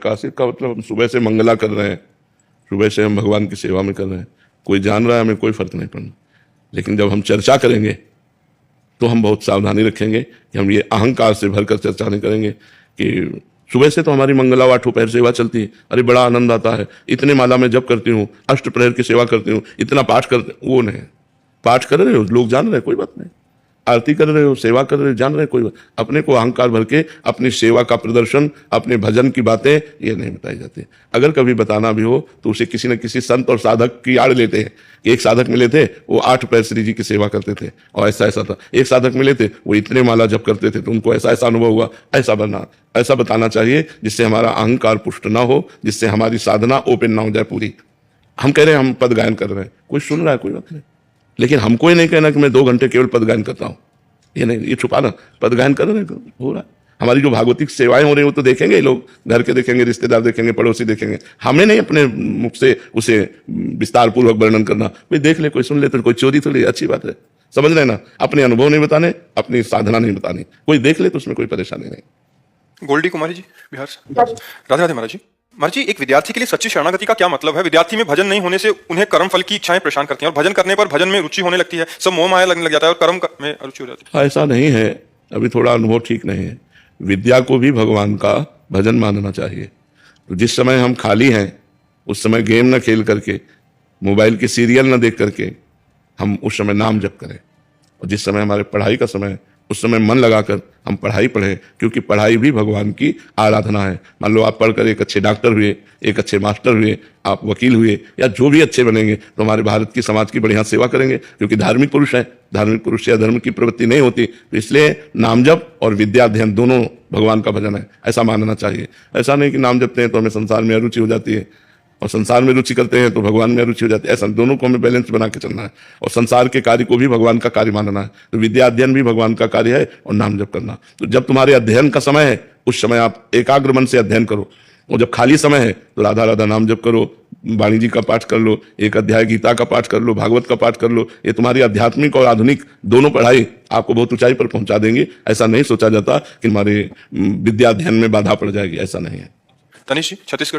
काशिफ का मतलब हम सुबह से मंगला कर रहे हैं, सुबह से हम भगवान की सेवा में कर रहे हैं, कोई जान रहा है, हमें कोई फर्क नहीं पड़ना। लेकिन जब हम चर्चा करेंगे तो हम बहुत सावधानी रखेंगे कि हम ये अहंकार से भरकर चर्चा नहीं करेंगे कि सुबह से तो हमारी मंगला वाठों पैर सेवा चलती है, अरे बड़ा आनंद आता है, इतने माला में जप करती हूँ, अष्ट प्रहर की सेवा करती हूँ, इतना पाठ करते, वो नहीं। पाठ कर रहे हो, लोग जान रहे हैं, कोई बात नहीं, आरती कर रहे हो, सेवा कर रहे हो, जान रहे हैं, कोई बात। अपने को अहंकार भर के अपनी सेवा का प्रदर्शन, अपने भजन की बातें ये नहीं बताई जाती। अगर कभी बताना भी हो तो उसे किसी न किसी संत और साधक की आड़ लेते हैं। एक साधक मिले थे, वो 8 पैर श्री जी की सेवा करते थे और ऐसा ऐसा था। एक साधक मिले थे, वो इतने माला जप करते थे तो उनको ऐसा ऐसा अनुभव हुआ, ऐसा बताना चाहिए जिससे हमारा अहंकार पुष्ट ना हो, जिससे हमारी साधना ओपन ना हो जाए पूरी। हम कह रहे हैं हम पद गायन कर रहे हैं, कोई सुन रहा है, कोई बात नहीं, लेकिन हमको ये नहीं कहना कि मैं 2 घंटे केवल पद गायन करता हूँ, ये नहीं, ये छुपाना। पद गायन कर रहे हैं, हो रहा है। हमारी जो भागवतिक सेवाएं हो रही हैं वो तो देखेंगे लोग, घर के देखेंगे, रिश्तेदार देखेंगे, पड़ोसी देखेंगे। हमें नहीं अपने मुख से उसे विस्तार पूर्वक वर्णन करना। कोई देख ले, कोई सुन ले, तो कोई चोरी थोड़ी, अच्छी बात है, समझ रहे ना। अपने अनुभव नहीं बताने, अपनी साधना नहीं बतानी, कोई देख ले तो उसमें कोई परेशानी नहीं। गोल्डी कुमारी जी, बिहार से। राधे राधे महाराज जी। महाराज जी, एक विद्यार्थी के लिए सच्ची शरणागति का क्या मतलब है? विद्यार्थी में भजन नहीं होने से उन्हें कर्म फल की इच्छाएं परेशान करती हैं और भजन करने पर भजन में रुचि होने लगती है, सब मोह माया लगने लग जाता है और कर्म में रुचि हो जाती है। ऐसा नहीं है, अभी थोड़ा अनुभव ठीक नहीं है। विद्या को भी भगवान का भजन मानना चाहिए। तो जिस समय हम खाली हैं उस समय गेम न खेल करके, मोबाइल के सीरियल न देख करके हम उस समय नाम जप करें, और जिस समय हमारे पढ़ाई का समय उस समय मन लगाकर हम पढ़ाई पढ़ें, क्योंकि पढ़ाई भी भगवान की आराधना है। मान लो आप पढ़कर एक अच्छे डॉक्टर हुए, एक अच्छे मास्टर हुए, आप वकील हुए, या जो भी अच्छे बनेंगे तो हमारे भारत की समाज की बढ़िया सेवा करेंगे, क्योंकि धार्मिक पुरुष हैं। धार्मिक पुरुष से अधर्म की प्रवृत्ति नहीं होती, तो इसलिए नाम जप और विद्या अध्ययन दोनों भगवान का भजन है, ऐसा मानना चाहिए। ऐसा नहीं कि नाम जपते हैं तो हमें संसार में अरुचि हो जाती है और संसार में रुचि करते हैं तो भगवान में रुचि हो जाती है। ऐसा दोनों को हमें बैलेंस बना के चलना है, और संसार के कार्य को भी भगवान का कार्य मानना है। तो विद्या अध्ययन भी भगवान का कार्य है और नाम जप करना। तो जब तुम्हारे अध्ययन का समय है उस समय आप एकाग्र मन से अध्ययन करो, और जब खाली समय है तो राधा राधा नाम जप करो, वाणी जी का पाठ कर लो, एक अध्याय गीता का पाठ कर लो, भागवत का पाठ कर लो। ये तुम्हारी आध्यात्मिक और आधुनिक दोनों पढ़ाई आपको बहुत ऊंचाई पर पहुंचा देंगी। ऐसा नहीं सोचा जाता कि हमारे विद्या अध्ययन में बाधा पड़ जाएगी, ऐसा नहीं है। तनिष जी, छत्तीसगढ़।